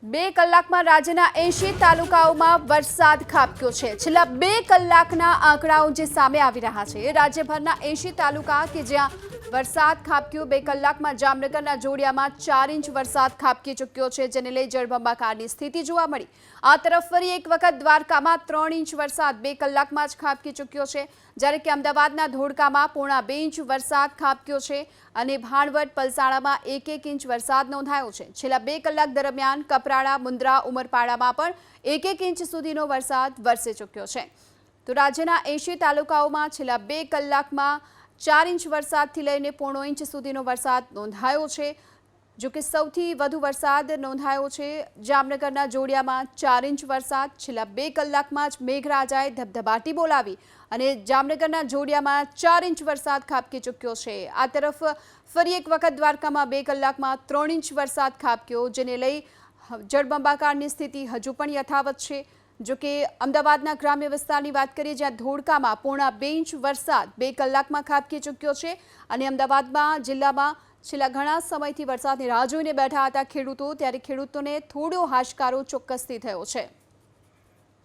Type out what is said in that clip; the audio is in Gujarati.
બે કલાકમાં રાજ્યના 80 તાલુકાઓમાં વરસાદ ખાબક્યો છે। છેલ્લા 2 કલાકના આંકડાઓ જે સામે આવી રહ્યા છે, રાજ્યભરના 80 તાલુકા કે જ્યાં વરસાદ ખાબક્યો। 2 કલાકમાં જામનગરના જોડિયામાં 4 ઇંચ વરસાદ ખાબકી ચૂક્યો છે, જેને લઈ જળબંબાકારની સ્થિતિ જોવા મળી। આ તરફ ફરી એક વખત દ્વારકામાં 3 ઇંચ વરસાદ 2 કલાકમાં જ ખાબકી ચૂક્યો છે, જ્યારે કે અમદાવાદના ધોળકામાં પોણા 2 ઇંચ વરસાદ ખાબક્યો છે અને ભાણવડ પલસાણામાં 1 ઇંચ વરસાદ નોંધાયો છે। છેલ્લા 2 કલાક દરમિયાન કપરાડા, મુન્દ્રા, ઉમરપાડામાં પણ 1 ઇંચ સુધીનો વરસાદ વરસી ચૂક્યો છે। તો રાજ્યના 80 તાલુકાઓમાં છેલ્લા 2 કલાકમાં 4 ઇંચ વરસાદથી લઈને પોણો ઇંચ સુધીનો વરસાદ નોંધાયો છે। જો કે સૌથી વધુ વરસાદ નોંધાયો છે જામનગરના જોડિયામાં 4 ઇંચ વરસાદ। છેલ્લા 2 કલાકમાં જ મેઘરાજાએ ધબધબાટી બોલાવી અને જામનગરના જોડિયામાં 4 ઇંચ વરસાદ ખાબકી ચૂક્યો છે। આ તરફ ફરી એક વખત દ્વારકામાં 2 કલાકમાં 3 ઇંચ વરસાદ ખાબક્યો, જેને લઈ જળબંબાકારની સ્થિતિ હજુ પણ યથાવત છે। જો કે અમદાવાદના ગ્રામ્ય વિસ્તારની વાત કરીએ, જ્યાં ધોળકામાં પોણા 2 ઇંચ વરસાદ 2 કલાકમાં ખાબકી ચૂક્યો છે અને અમદાવાદમાં જિલ્લામાં છેલ્લા ઘણા સમયથી વરસાદની રાહ જોઈને બેઠા હતા ખેડૂતો, ત્યારે ખેડૂતોને થોડો હાશકારો ચોક્કસથી થયો છે।